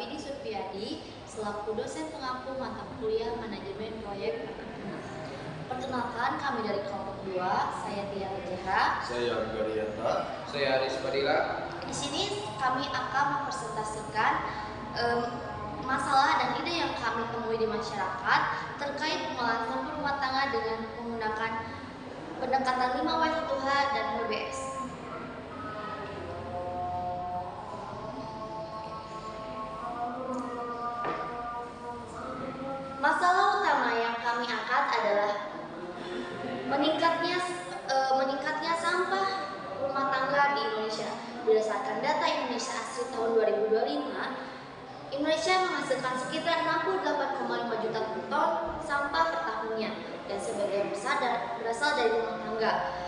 Vidi Surpiadi selaku dosen pengampu mata kuliah Manajemen Proyek Perkebunan. Perkenalkan, kami dari kelompok 2, saya Tia Rejera, saya Garyanta, saya Aris Padilla. Di sini kami akan mempresentasikan masalah dan ide yang kami temui di masyarakat terkait pengolahan sampah rumah tangga dengan menggunakan pendekatan 5W 1H dan WBS. Masalah utama yang kami angkat adalah meningkatnya sampah rumah tangga di Indonesia. Berdasarkan data Indonesia Asri tahun 2025, Indonesia menghasilkan sekitar 68,5 juta ton sampah per tahunnya, dan sebagian besar berasal dari rumah tangga.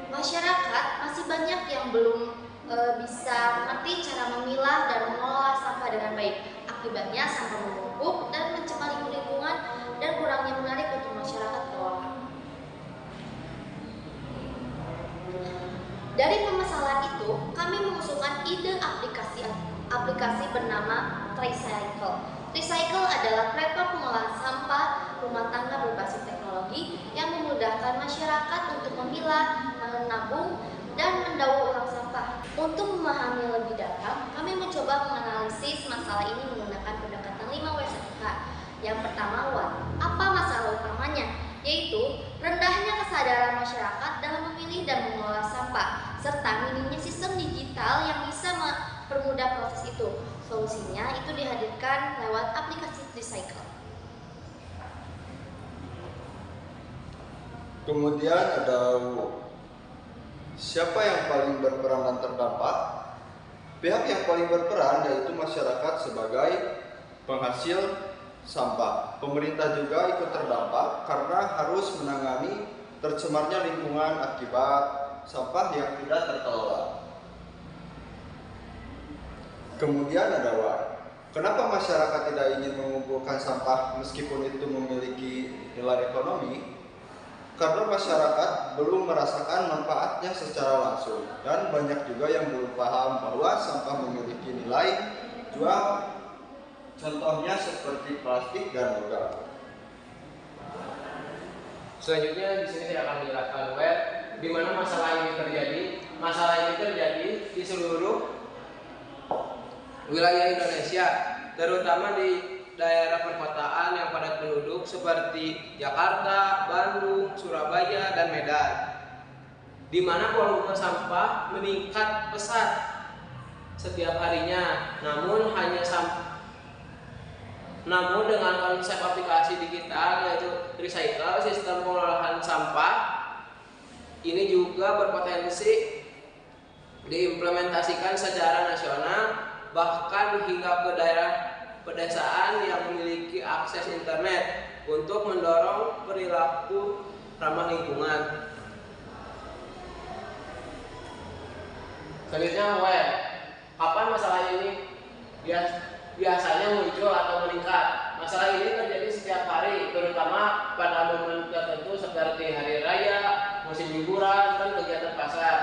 Masyarakat masih banyak yang belum bisa mengerti cara memilah dan mengelola sampah dengan baik. Akibatnya sampah menumpuk dan mencemari lingkungan dan kurangnya menarik untuk masyarakat kelola. Dari permasalahan itu, kami mengusulkan ide aplikasi bernama Tricycle. Tricycle adalah platform pengolahan sampah rumah tangga berbasis teknologi yang memudahkan masyarakat untuk memilah, menabung, dan mendaur ulang sampah. Untuk memahami lebih dalam, kami mencoba menganalisis masalah ini menggunakan pendekatan 5W 1H. Yang pertama, what? Apa masalah utamanya? Yaitu rendahnya kesadaran masyarakat dalam memilih dan mengelola sampah, serta minimnya sistem digital yang bisa mempermudah proses itu. Solusinya itu dihadirkan lewat aplikasi Tricycle. Kemudian ada siapa yang paling berperan dan terdampak? Pihak yang paling berperan yaitu masyarakat sebagai penghasil sampah. Pemerintah juga ikut terdampak karena harus menangani tercemarnya lingkungan akibat sampah yang tidak terkelola. Kemudian ada what? Kenapa masyarakat tidak ingin mengumpulkan sampah meskipun itu memiliki nilai ekonomi? Karena masyarakat belum merasakan manfaatnya secara langsung, dan banyak juga yang belum paham bahwa sampah memiliki nilai jual, contohnya seperti plastik dan logam. Selanjutnya di sini saya akan menjelaskan web di mana masalah ini terjadi. Masalah ini terjadi di seluruh wilayah Indonesia, terutama di daerah perkotaan yang padat penduduk seperti Jakarta, Bandung, Surabaya, dan Medan, di mana volume sampah meningkat pesat setiap harinya. Namun dengan konsep aplikasi digital yaitu Tricycle, sistem pengolahan sampah ini juga berpotensi diimplementasikan secara nasional, bahkan hingga ke daerah pedesaan yang memiliki akses internet untuk mendorong perilaku ramah lingkungan. Selanjutnya, web. Kapan masalah ini biasanya muncul atau meningkat? Masalah ini terjadi setiap hari, terutama pada momen tertentu seperti hari raya, musim liburan, dan kegiatan pasar,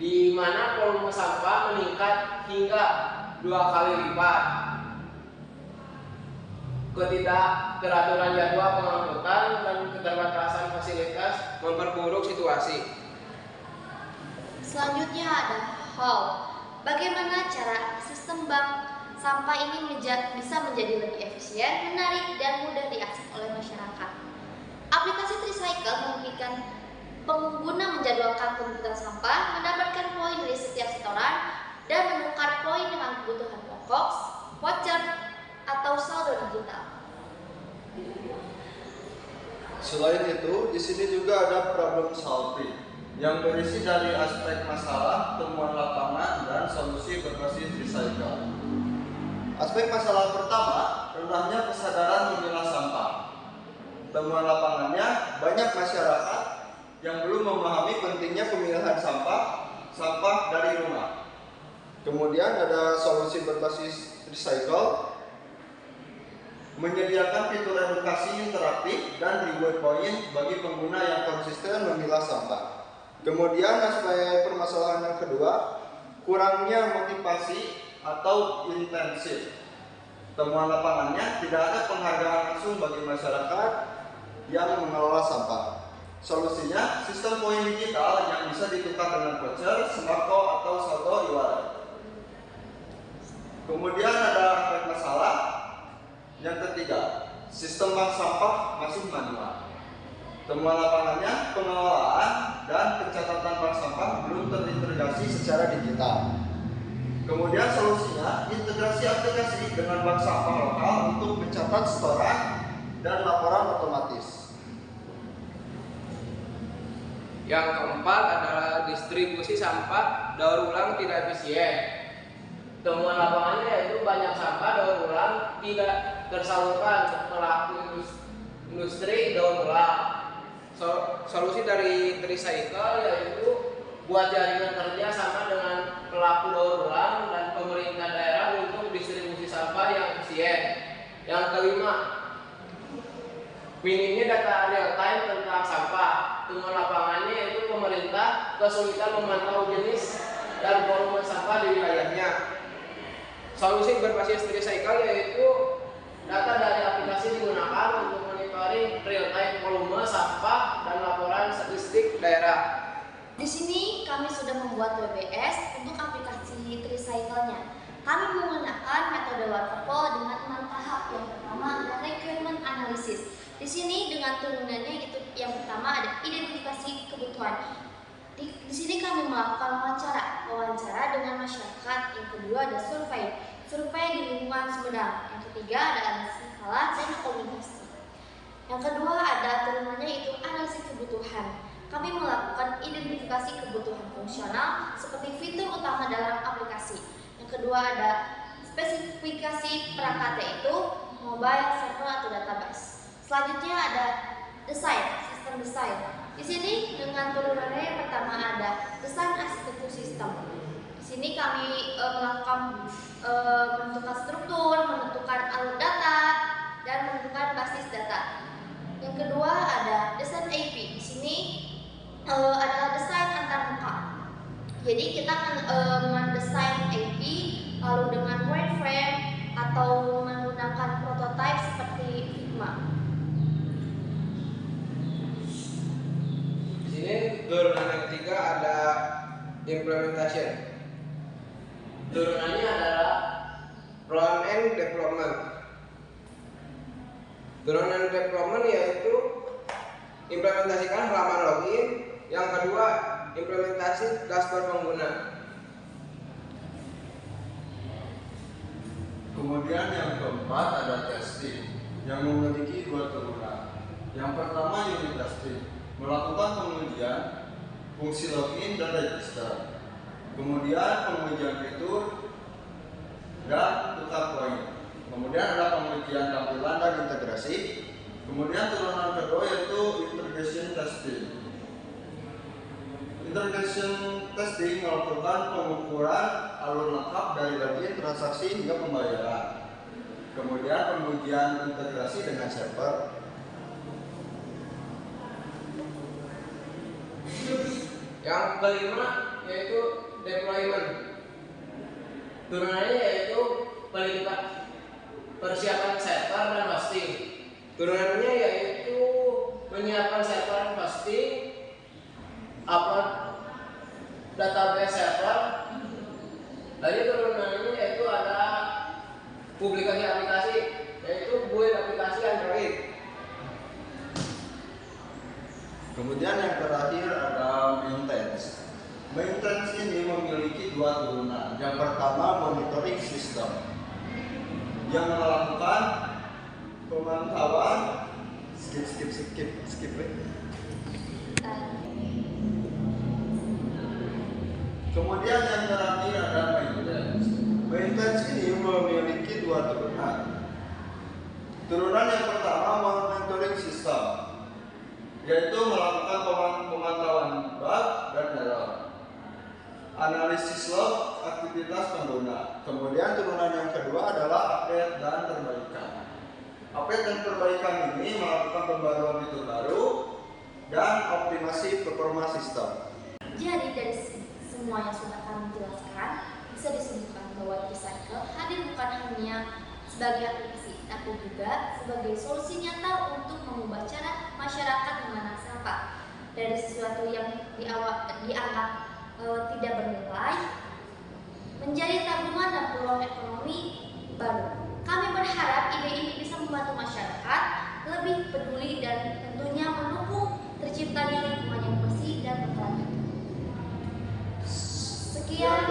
di mana volume sampah meningkat hingga 2 kali lipat. Ketidakteraturan jadwal pengangkutan dan keterbatasan fasilitas memperburuk situasi. Selanjutnya ada how. Bagaimana cara sistem bank sampah ini bisa menjadi lebih efisien, menarik, dan mudah diakses oleh masyarakat. Aplikasi Tricycle memungkinkan pengguna menjadwalkan pembuatan sampah, mendapatkan poin dari setiap setoran, dan menukar poin dengan kebutuhan pokok, voucher, atau saldo digital. Selain itu, di sini juga ada problem solving yang berisi dari aspek masalah, temuan lapangan, dan solusi berbasis Tricycle. Aspek masalah pertama, rendahnya kesadaran memilah sampah. Temuan lapangannya, banyak masyarakat yang belum memahami pentingnya pemilahan sampah dari rumah. Kemudian ada solusi berbasis Tricycle, menyediakan fitur edukasi interaktif dan reward point bagi pengguna yang konsisten memilah sampah. Kemudian aspek permasalahan yang kedua, kurangnya motivasi atau intensif. Temuan lapangannya, tidak ada penghargaan langsung bagi masyarakat yang mengelola sampah. Solusinya, sistem poin digital yang bisa ditukar dengan voucher, sembako, atau saldo e-wallet. Kemudian ada aspek masalah. Yang ketiga, sistem bank sampah masih manual. Temuan lapangannya, pengelolaan dan pencatatan bank sampah belum terintegrasi secara digital. Kemudian solusinya, integrasi aplikasi dengan bank sampah lokal untuk mencatat setoran dan laporan otomatis. Yang keempat adalah distribusi sampah daur ulang tidak efisien. Temuan lapangannya yaitu banyak sampah daur ulang tidak tersalurkan pelaku industri daur ulang. Solusi dari Tricycle yaitu buat jaringan kerja sama dengan pelaku daur ulang dan pemerintah daerah untuk distribusi sampah yang efisien. Yang kelima, minimnya data real time tentang sampah. Temuan lapangannya yaitu pemerintah kesulitan memantau jenis dan volume sampah di wilayahnya. Solusi berbasis Tricycle yaitu data dari aplikasi digunakan untuk monitoring real time volume sampah dan laporan statistik daerah. Di sini kami sudah membuat WBS untuk aplikasi Tricycle-nya. Kami menggunakan metode waterfall dengan 6 tahap. Yang pertama adalah requirement analysis. Di sini dengan turunannya itu yang pertama ada identifikasi kebutuhan. Di sini kami melakukan wawancara dengan masyarakat. Yang kedua ada survei di lingkungan Sumedang. Yang ketiga ada analisis skala dan komunikasi. Yang kedua ada turunannya itu analisis kebutuhan. Kami melakukan identifikasi kebutuhan fungsional seperti fitur utama dalam aplikasi. Yang kedua ada spesifikasi perangkat yaitu mobile, server atau database. Selanjutnya ada sistem desain. Di sini dengan turunannya yang pertama ada desain arsitektur sistem. Di sini kami melakukan menentukan struktur, menentukan alur data, dan menentukan basis data. Yang kedua ada desain AP. Di sini adalah desain antarmuka. Jadi kita mendesain AP lalu dengan wireframe atau menggunakan prototype seperti Figma. Di sini turunan yang ketiga ada implementation. Turunannya adalah front end development. Turunan development yaitu implementasikan halaman login. Yang kedua, implementasi dashboard pengguna. Kemudian yang keempat ada testing yang memiliki 2 turunan. Yang pertama unit testing, melakukan pengujian fungsi login dan register. Kemudian pengujian fitur dan tukar poin. Kemudian ada pengujian tampilan dan integrasi. Kemudian turunan kedua yaitu integration testing. Integration testing melakukan pengukuran alur lengkap dari login, transaksi hingga pembayaran. Kemudian pengujian integrasi dengan server. Yang kelima yaitu deployment. Turunannya yaitu persiapan server dan hosting. Turunannya yaitu menyiapkan server dan hosting, upload database server. Dari turunannya yaitu ada publikasi aplikasi, yaitu build aplikasi Android. Kemudian yang terakhir ada maintenance. Maintenance ini memiliki 2 turunan. Yang pertama monitoring system yang melakukan pemantauan skip. Kemudian yang terakhir ada maintenance. Maintenance ini memiliki 2 turunan. Turunan yang pertama monitoring system, yaitu melakukan pemantauan bug dan error, analisis log aktivitas pengguna. Kemudian turunan yang kedua adalah update dan perbaikan. Update dan perbaikan ini melakukan pembaruan fitur baru dan optimasi performa sistem. Jadi dari semua yang sudah kami jelaskan bisa disimpulkan bahwa desain sebagai aplikasi, tapi juga sebagai solusi nyata untuk mengubah cara masyarakat mengenal sampah dari sesuatu yang dianggap tidak bernilai menjadi tabungan dan peluang ekonomi baru. Kami berharap ide ini bisa membantu masyarakat lebih peduli dan tentunya mendukung terciptanya lingkungan yang bersih dan berkelanjutan. Sekian.